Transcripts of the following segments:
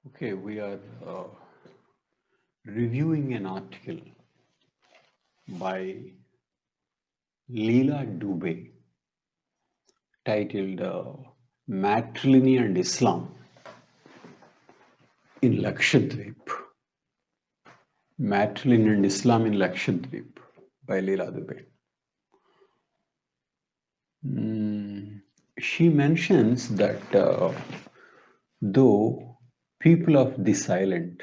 Okay, we are reviewing an article by Leela Dube titled Matriliny and Islam in Lakshadweep. Matriliny and Islam in Lakshadweep by Leela Dube. She mentions that though people of this island,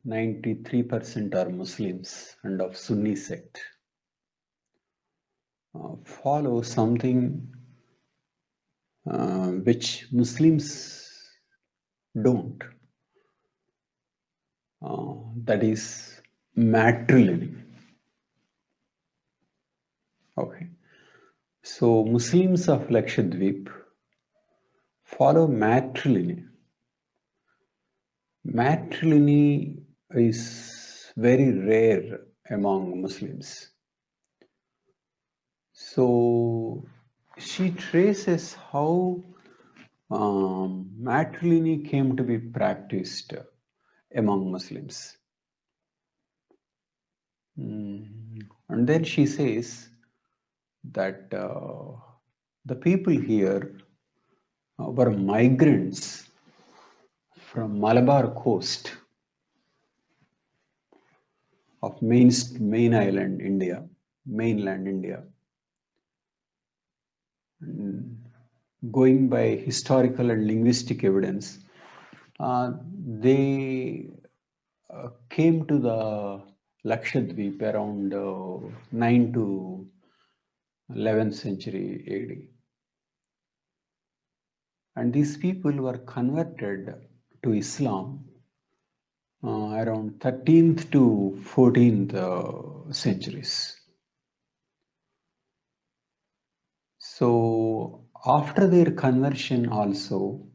93% are Muslims and of Sunni sect, follow something which Muslims don't. That is matrilineal. Okay. So Muslims of Lakshadweep follow matrilineal. Matriliny is very rare among Muslims. So she traces how matriliny came to be practiced among Muslims. And then she says that the people here were migrants from Malabar coast of mainland India. Going by historical and linguistic evidence, they came to the Lakshadweep around 9 to 11th century AD. And these people were converted to Islam around 13th to 14th centuries. So after their conversion also,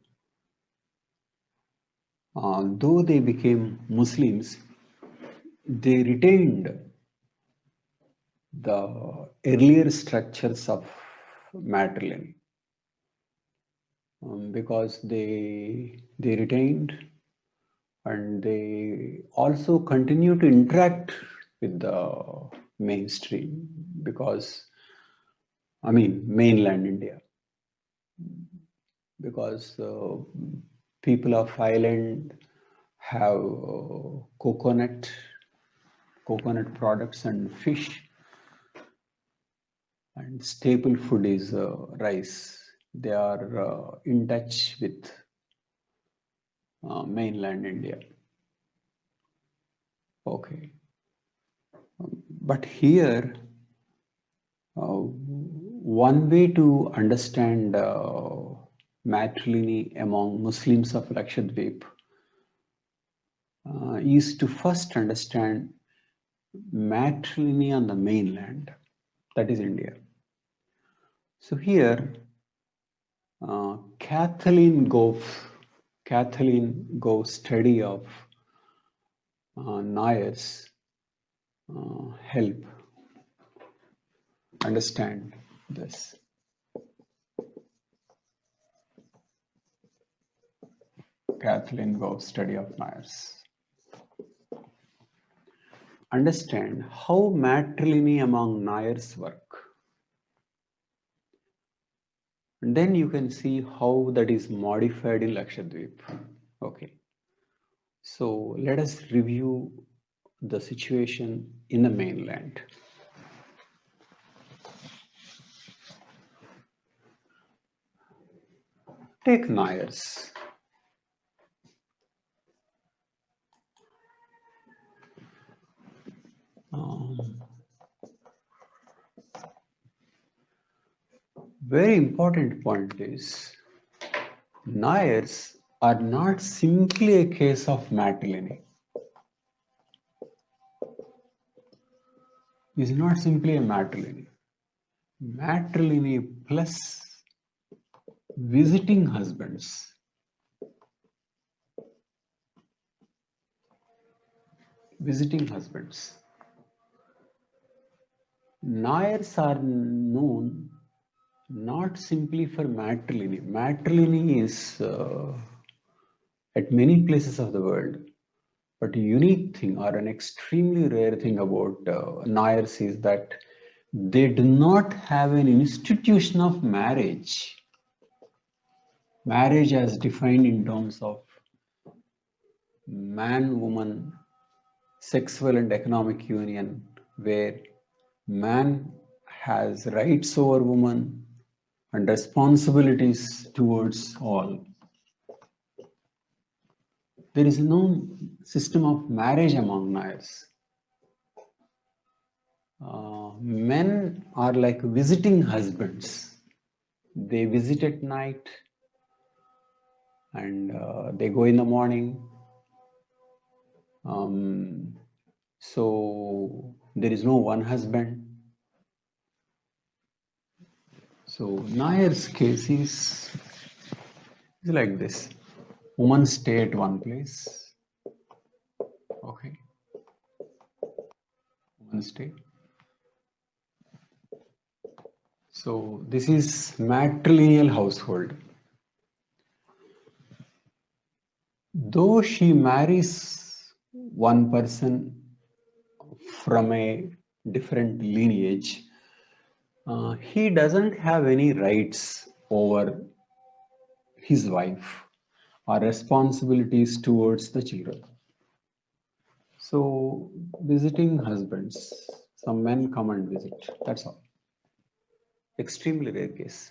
though they became Muslims, they retained the earlier structures of matriliny because they retained and they also continue to interact with the mainstream because, I mean, mainland India, because people of island have coconut products and fish, and staple food is rice. They are in touch with mainland India. Okay. But here, one way to understand matriliny among Muslims of Lakshadweep is to first understand matriliny on the mainland, that is India. So here, Kathleen Gough's study of Nairs help understand this. Kathleen Gough's study of Nairs. Understand how matriliny among Nairs work. And then you can see how that is modified in Lakshadweep. Okay. So let us review the situation in the mainland. Take Nairs. Very important point is Nairs are not simply a case of matriliny. It's not simply a matriliny. Matriliny plus visiting husbands. Visiting husbands. Nairs are known not simply for matriliny. Matriliny is at many places of the world. But a unique thing or an extremely rare thing about Nairs is that they do not have an institution of marriage. Marriage as defined in terms of man-woman sexual and economic union, where man has rights over woman and responsibilities towards all. There is no system of marriage among Nairs. Men are like visiting husbands. They visit at night and they go in the morning. So there is no one husband. So Nair's case is like this. Women stay at one place. Okay. Women stay. So this is matrilineal household. Though she marries one person from a different lineage, he doesn't have any rights over his wife or responsibilities towards the children. So visiting husbands, some men come and visit, that's all. Extremely rare case.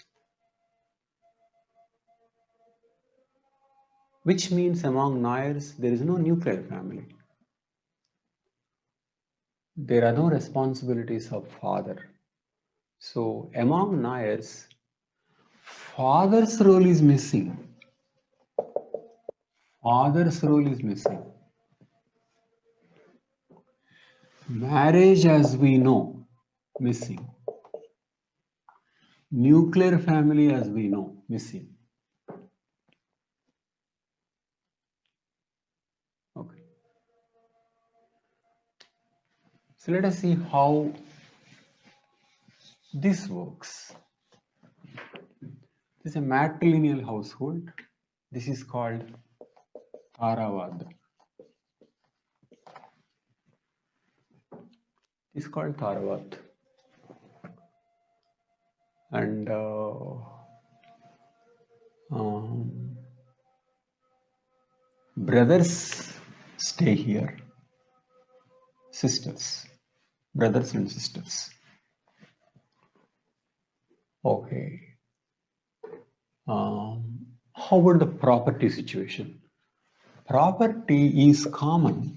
Which means among Nairs, there is no nuclear family. There are no responsibilities of father. So among Nairs, father's role is missing. Father's role is missing. Marriage as we know, missing. Nuclear family as we know, missing. Okay. So let us see how this works. This is a matrilineal household. This is called taravad. It's called taravad. And brothers stay here. Sisters. Brothers and sisters. Okay. How about the property situation? Property is common.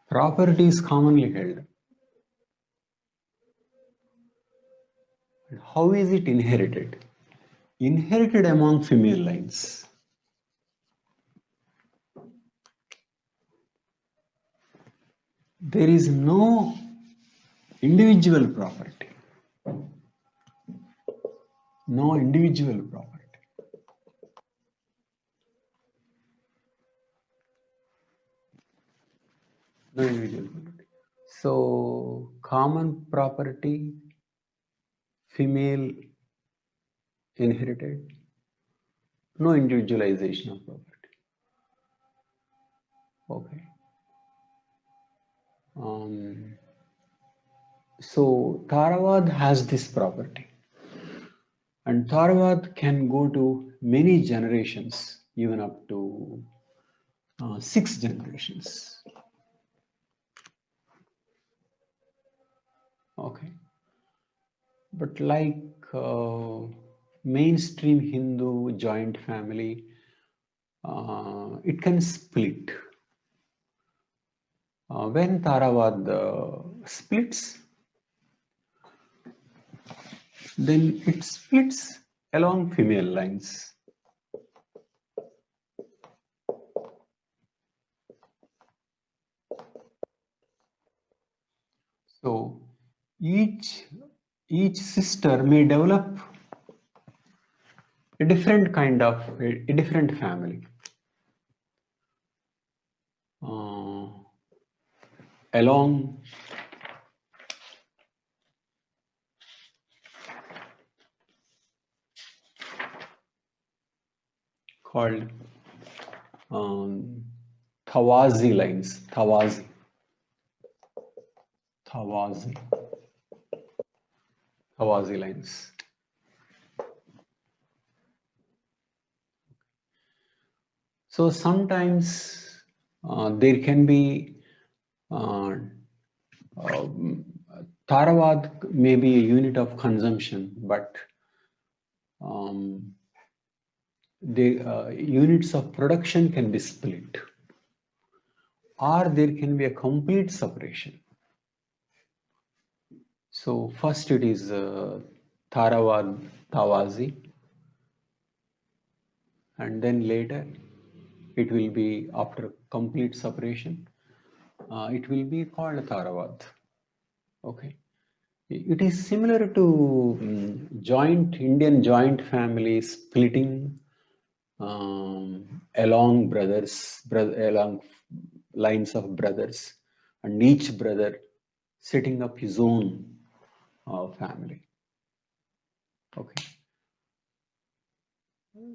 Property is commonly held. And how is it inherited? Inherited among female lines. There is no individual property. No individual property. No individual property. So, common property, female inherited, no individualization of property. Okay. So, taravad has this property. And taravad can go to many generations, even up to 6 generations. Okay. But like mainstream Hindu joint family, it can split. When taravad splits, then it splits along female lines. So each sister may develop a different kind of a different family along called Tawazi lines. Tawazi lines. So sometimes there can be taravad may be a unit of consumption, but the units of production can be split, or there can be a complete separation. So first it is taravad tawazi, and then later it will be, after complete separation, it will be called taravad. Okay. It is similar to Indian joint family splitting along along lines of brothers, and each brother setting up his own family. Okay.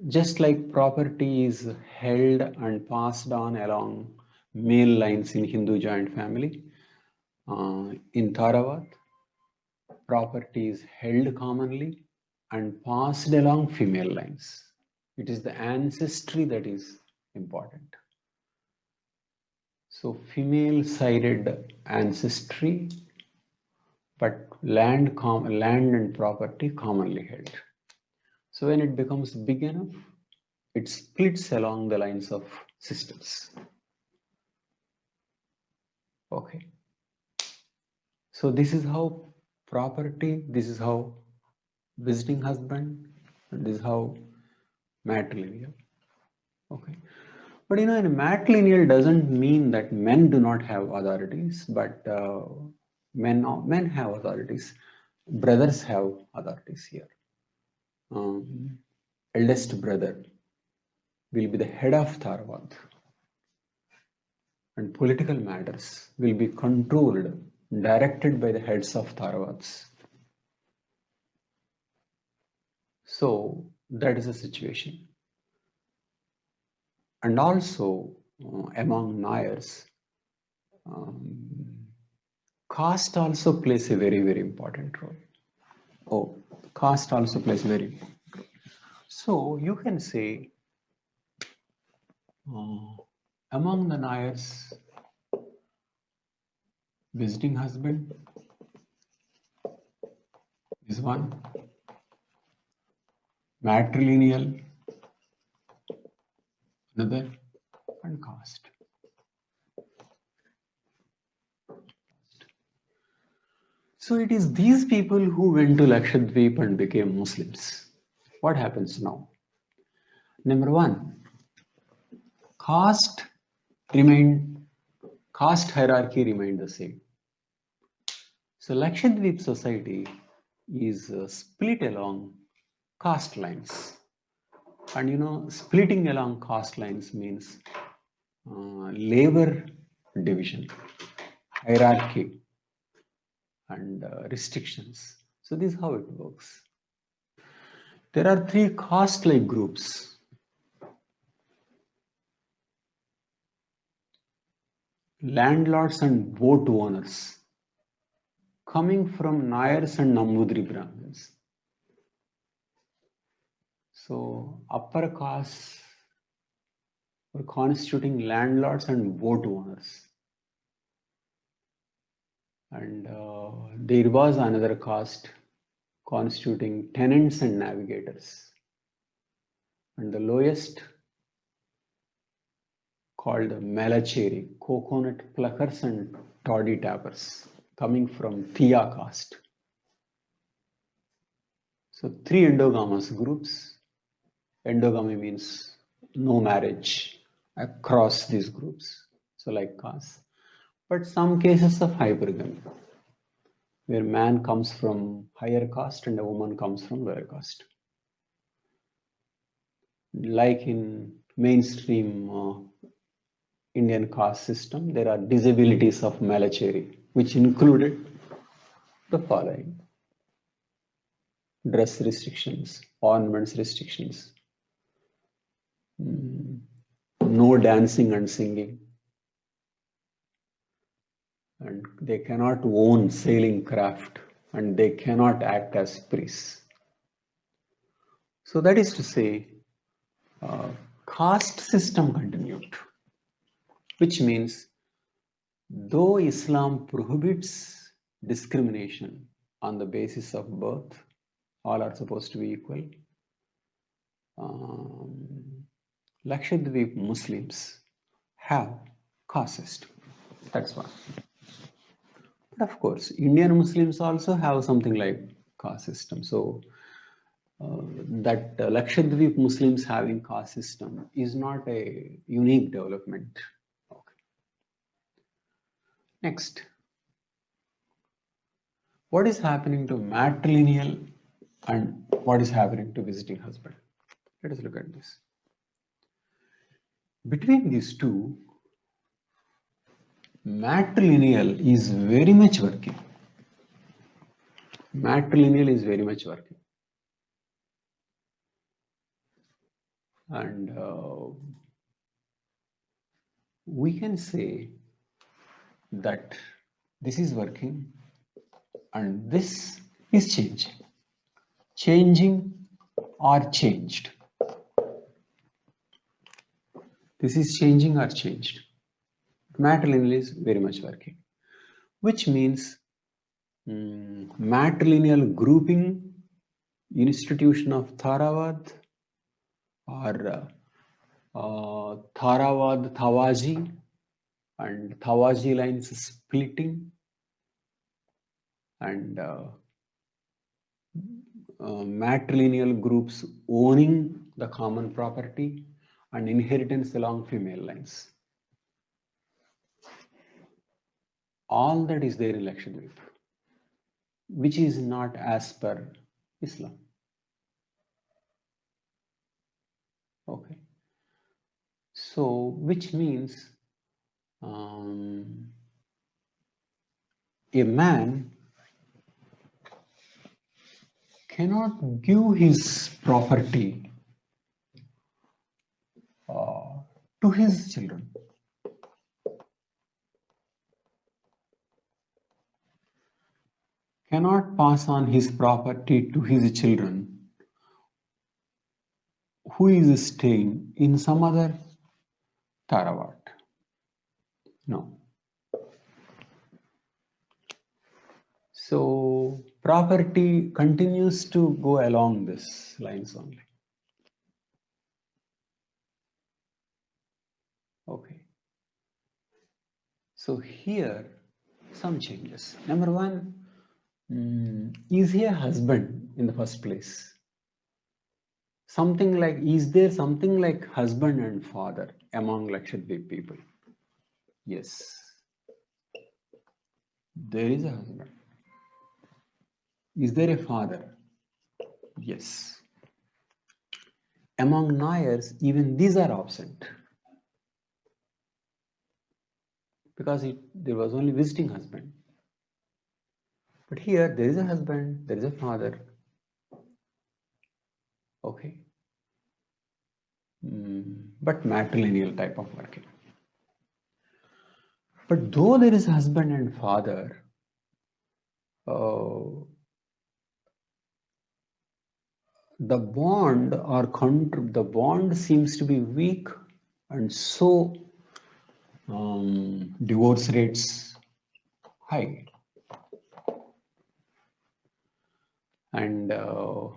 Just like property is held and passed on along male lines in Hindu joint family, in Taravad, property is held commonly and passed along female lines. It is the ancestry that is important. So female sided ancestry, but land and property commonly held. So when it becomes big enough, it splits along the lines of sisters. Okay. So this is how property, this is how visiting husband, and this is how matrilineal. Okay. But in matrilineal doesn't mean that men do not have authorities, but men have authorities. Brothers have authorities here. Eldest brother will be the head of taravad, and political matters will be controlled, directed by the heads of taravads. So that is the situation. And also among Nairs, caste also plays a very, very important role. Caste also plays a very important role. So you can say among the Nairs, visiting husband is one, matrilineal another, and caste. So it is these people who went to Lakshadweep and became Muslims. What happens now? Number one, caste hierarchy remained the same. So Lakshadweep society is split along caste lines. And splitting along caste lines means labor division, hierarchy, and restrictions. So this is how it works. There are three caste-like groups. Landlords and vote owners, coming from Nairs and Nambudri Brahmins. So upper castes were constituting landlords and vote owners. And there was another caste constituting tenants and navigators. And the lowest, called Melacheri, coconut pluckers and toddy tappers, coming from Thiya caste. So three endogamous groups. Endogamy means no marriage across these groups, so like caste. But some cases of hypergamy, where man comes from higher caste and a woman comes from lower caste. Like in mainstream Indian caste system, there are disabilities of Melacheri, which included the following: dress restrictions, ornaments restrictions, no dancing and singing, and they cannot own sailing craft, and they cannot act as priests. So that is to say, caste system continued, which means though Islam prohibits discrimination on the basis of birth, all are supposed to be equal. Lakshadweep Muslims have caste system. That's one. But of course, Indian Muslims also have something like caste system. So that Lakshadweep Muslims having caste system is not a unique development. Okay. Next, what is happening to matrilineal and what is happening to visiting husband? Let us look at this. Between these two, matrilineal is very much working. Matrilineal is very much working. And we can say that this is working and this is changing or changed. This is changing or changed. Matrilineal is very much working, which means matrilineal grouping, institution of taravad or taravad tawaji and tawaji lines splitting and matrilineal groups owning the common property and inheritance along female lines. All that is there in Lakshadweep, which is not as per Islam. Okay. So, which means a man cannot give his property to his children. Cannot pass on his property to his children who is staying in some other taravad. No. So property continues to go along this lines only. Okay. So here some changes. Number one, is he a husband in the first place? Something like, is there something like husband and father among Lakshadweep people? Yes. There is a husband. Is there a father? Yes. Among Nairs, even these are absent. Because there was only visiting husband. But here there is a husband, there is a father. Okay. But matrilineal type of working. But though there is a husband and father, the bond or the bond seems to be weak, and so divorce rates high. And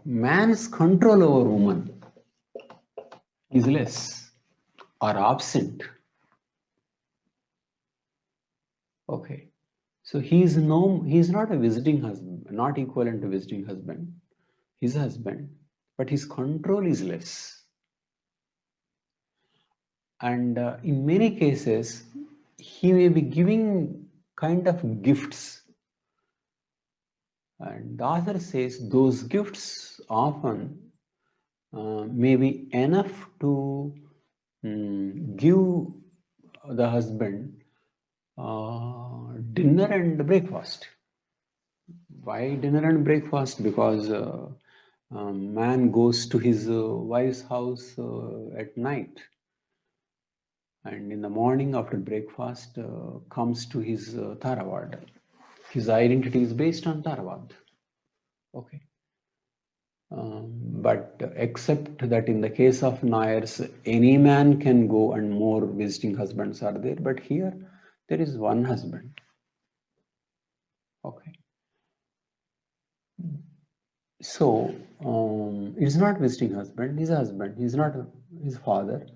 man's control over woman is less or absent. Okay. So he is not a visiting husband, not equivalent to visiting husband. He's a husband, but his control is less. And in many cases, he may be giving kind of gifts. And the author says those gifts often may be enough to give the husband dinner and breakfast. Why dinner and breakfast? Because Man goes to his wife's house at night, and in the morning after breakfast comes to his taravad. His identity is based on taravad. Okay. But except that in the case of Nairs, any man can go and more visiting husbands are there. But here, there is one husband. Okay. So, it's not visiting husband, he's a husband. He's not his father.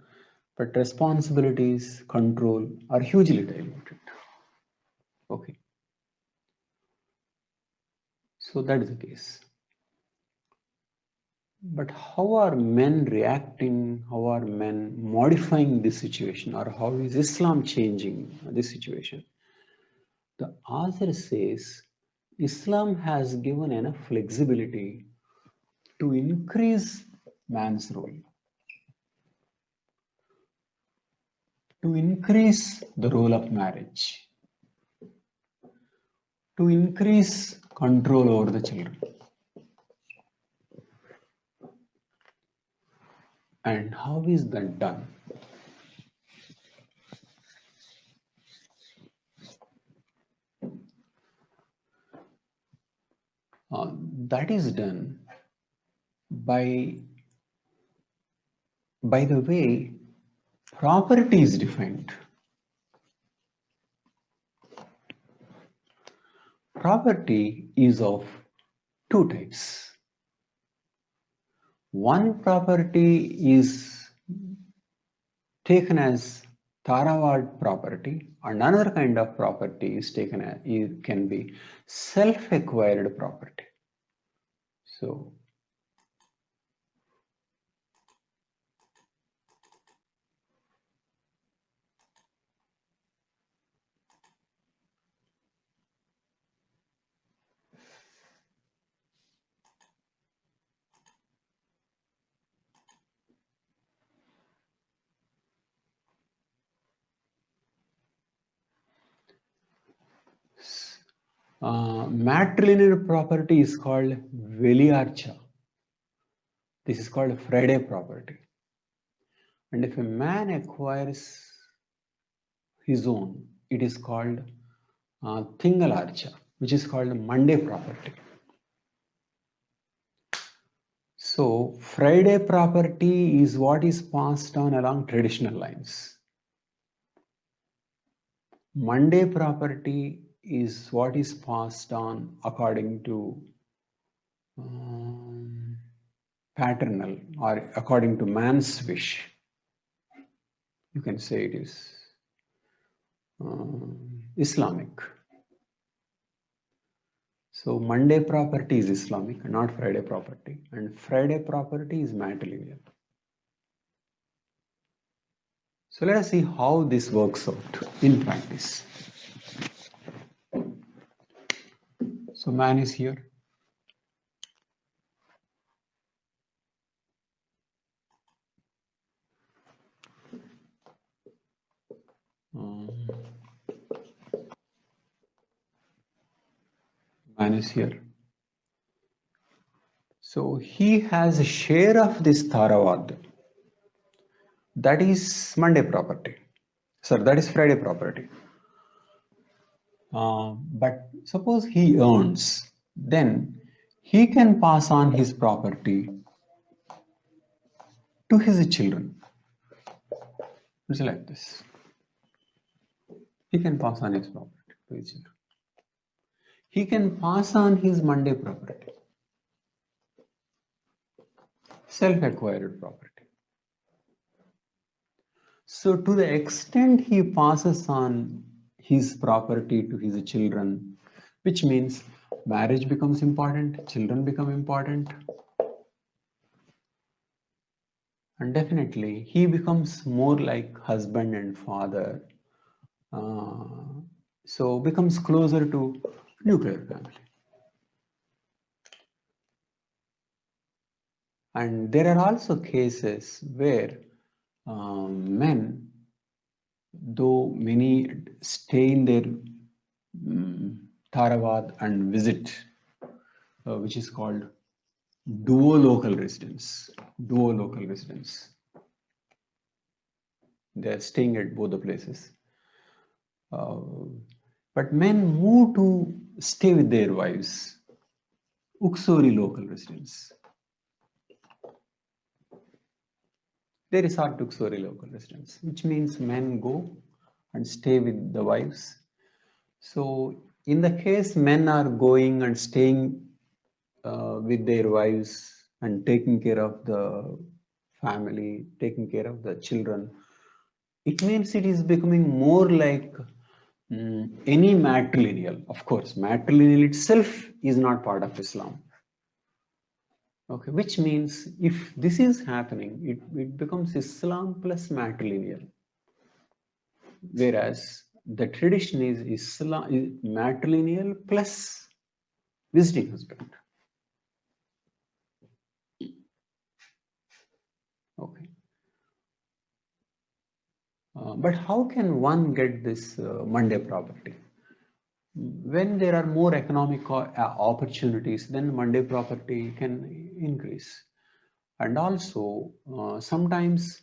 But responsibilities, control are hugely diluted. Okay. So that is the case. But how are men reacting? How are men modifying this situation? Or how is Islam changing this situation? The author says Islam has given enough flexibility to increase man's role, to increase the role of marriage, to increase control over the children. And how is that done? That is done by the way property is defined. Property is of two types. One property is taken as taravad property, and another kind of property is taken as, it can be self-acquired property. So matrilineal property is called veliarcha. This is called Friday property. And if a man acquires his own, it is called Tingalarcha, which is called Monday property. So Friday property is what is passed on along traditional lines. Monday property is what is passed on according to paternal or according to man's wish. You can say it is Islamic. So Monday property is Islamic, not Friday property, and Friday property is matrilineal. So let us see how this works out in practice. So man is here. Man is here. So he has a share of this taravad. That is Monday property. Sir, that is Friday property. But suppose he earns, then he can pass on his property to his children. It's like this. He can pass on his property to his children. He can pass on his Monday property, self-acquired property. So to the extent he passes on his property to his children, which means marriage becomes important, children become important, and definitely he becomes more like husband and father, so becomes closer to nuclear family. And there are also cases where men, though many stay in their taravad and visit, which is called duo-local residents. Duo-local residents. They are staying at both the places. But men move to stay with their wives. Uksori local residents. They resort to Uksori local residents, which means men go and stay with the wives. So in the case men are going and staying with their wives and taking care of the family, taking care of the children, it means it is becoming more like any matrilineal. Of course, matrilineal itself is not part of Islam. Okay, which means if this is happening, it becomes Islam plus matrilineal. Whereas the tradition is Islam is matrilineal plus visiting husband. Okay. But how can one get this Monday property? When there are more economic opportunities, then Monday property can increase. And also, sometimes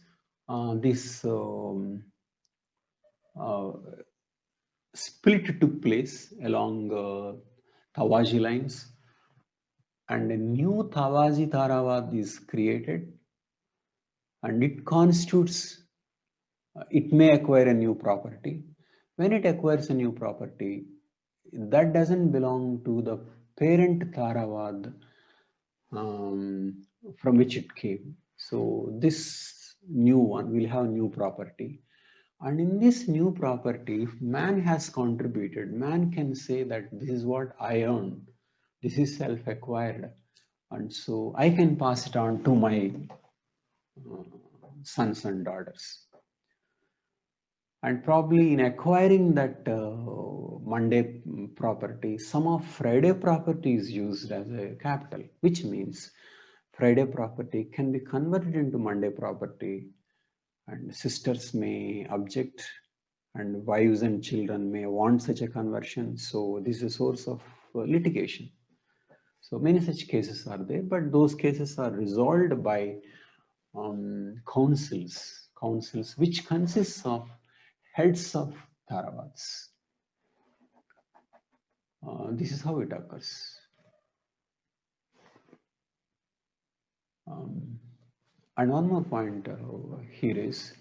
this split took place along Tawaji lines, and a new Tawaji taravad is created, and it constitutes, it may acquire a new property. When it acquires a new property, that doesn't belong to the parent taravad from which it came. So this new one will have new property. And in this new property, if man has contributed, man can say that this is what I earned. This is self-acquired. And so I can pass it on to my sons and daughters. And probably in acquiring that Monday property, some of Friday property is used as a capital, which means Friday property can be converted into Monday property, and sisters may object and wives and children may want such a conversion. So this is a source of litigation. So many such cases are there, but those cases are resolved by councils which consists of heads of taravads. This is how it occurs. And one more point here is,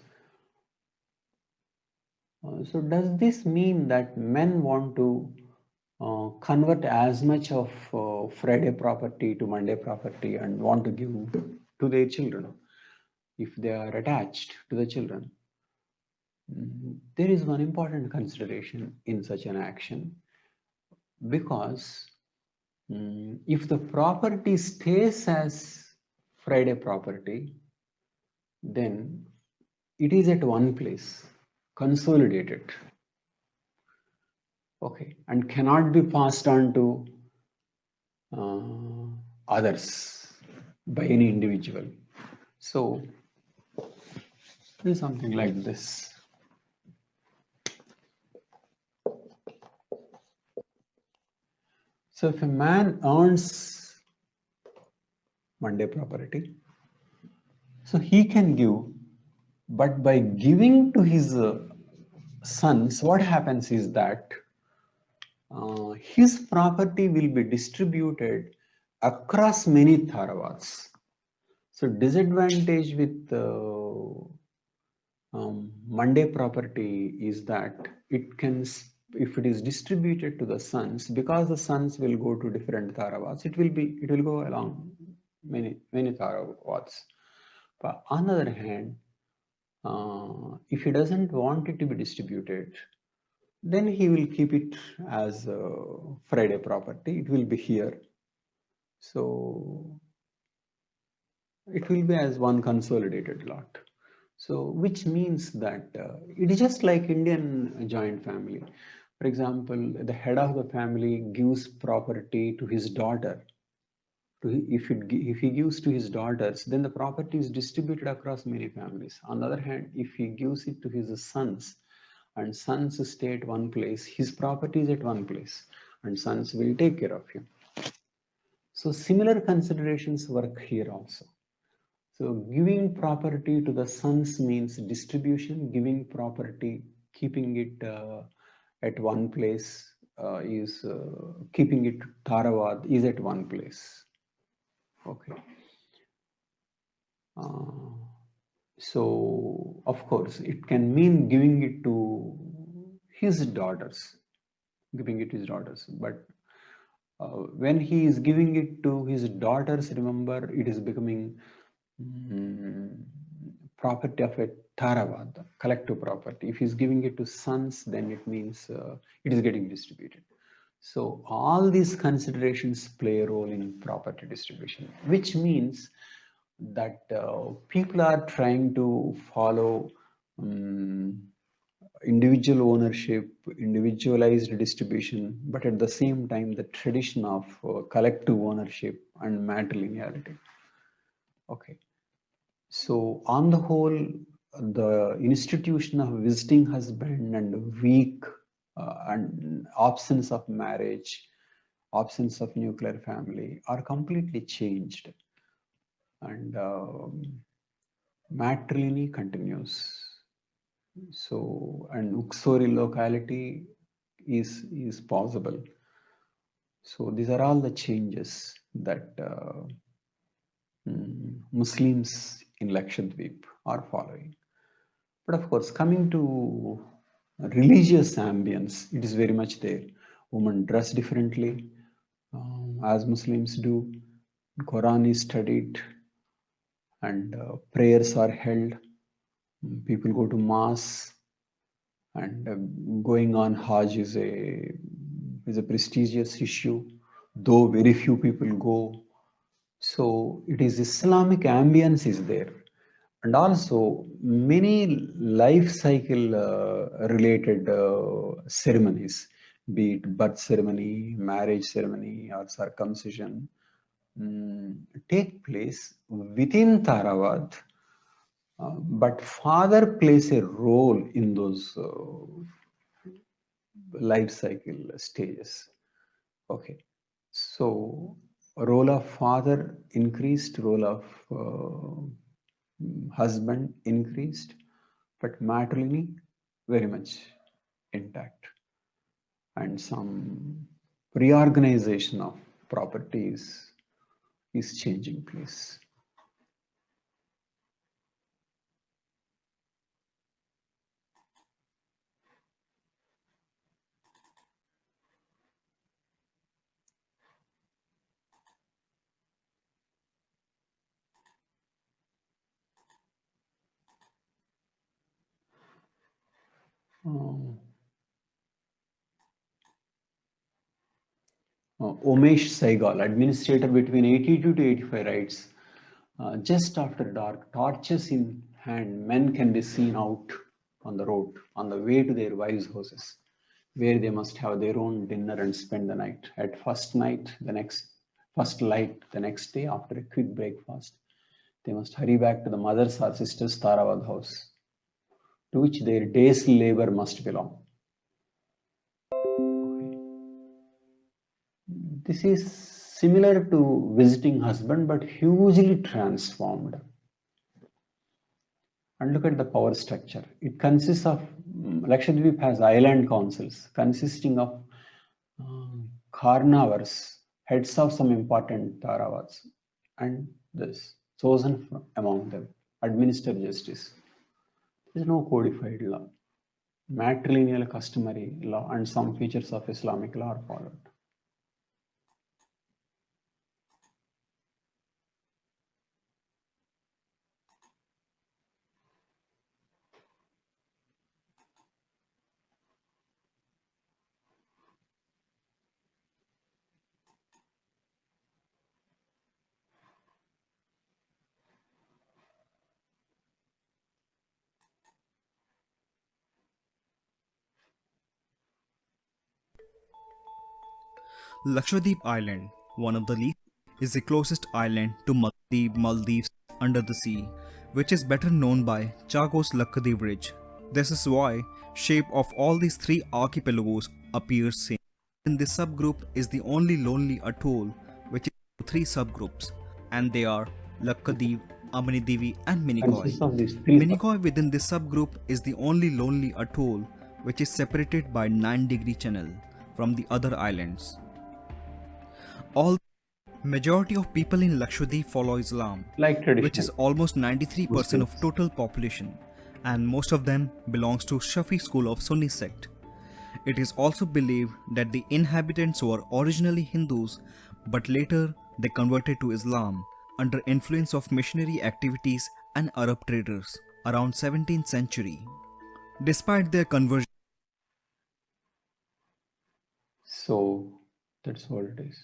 so does this mean that men want to convert as much of Friday property to Monday property and want to give to their children if they are attached to the children? There is one important consideration in such an action, because if the property stays as Friday property, then it is at one place, consolidated, okay, and cannot be passed on to others by any individual. So it is something like this. So if a man earns Monday property, so he can give, but by giving to his sons, what happens is that his property will be distributed across many taravads. So disadvantage with Monday property is that it can, if it is distributed to the sons, because the sons will go to different taravads, it will go along many taravads. But on the other hand, if he doesn't want it to be distributed, then he will keep it as Friday property. It will be here. So it will be as one consolidated lot. So which means that it is just like Indian joint family. For example, the head of the family gives property to his daughter. If he gives to his daughters, then the property is distributed across many families. On the other hand, if he gives it to his sons, and sons stay at one place, his property is at one place, and sons will take care of him. So similar considerations work here also. So giving property to the sons means distribution. Giving property, keeping it at one place is keeping it taravad is at one place. Okay. So of course it can mean giving it to his daughters, but when he is giving it to his daughters, remember it is becoming property of a taravad, collective property. If he's giving it to sons, then it means it is getting distributed. So all these considerations play a role in property distribution, which means that people are trying to follow individual ownership, individualized distribution, but at the same time, the tradition of collective ownership and matrilineality. Okay. So on the whole, the institution of visiting husband and weak and absence of marriage, absence of nuclear family are completely changed, and matriliny continues. So, and uxori locality is possible. So these are all the changes that Muslims in Lakshadweep are following. But of course, coming to religious ambience, it is very much there. Women dress differently, as Muslims do. Quran is studied, and prayers are held. People go to mass, and going on Hajj is a prestigious issue, though very few people go. So it is Islamic ambience is there, and also many life cycle related ceremonies, be it birth ceremony, marriage ceremony, or circumcision, take place within Taravad, but father plays a role in those life cycle stages. Okay, so role of father increased, role of husband increased, but matrimony very much intact, and some reorganization of properties is changing place. Umesh Saigal, administrator between 82 to 85, writes, just after dark, torches in hand, men can be seen out on the road on the way to their wives' houses, where they must have their own dinner and spend the night. At first light the next day, after a quick breakfast, they must hurry back to the mother's or sister's Taravad house, to which their day's labor must belong. This is similar to visiting husband, but hugely transformed. And look at the power structure. It consists of, Lakshadweep has island councils consisting of Karnavars, heads of some important Taravads, and this chosen from among them, administer justice. There is no codified law. Matrilineal customary law and some features of Islamic law are followed. Lakshadweep Island, one of the least, is the closest island to Maldives under the sea, which is better known by Chagos Lakshadweep Ridge. This is why shape of all these three archipelagos appears same. In this subgroup is the only lonely atoll which is three subgroups, and they are Lakshadweep, Amanidevi, and Minikoi. Consists of these three Minikoi within this subgroup is the only lonely atoll which is separated by 9-degree channel from the other islands. All majority of people in Lakshadweep follow Islam, like which is traditional almost 93% of Muslims. total population, and most of them belongs to Shafi school of Sunni sect. It is also believed that the inhabitants were originally Hindus, but later they converted to Islam under influence of missionary activities and Arab traders around 17th century. Despite their conversion, So that's what it is.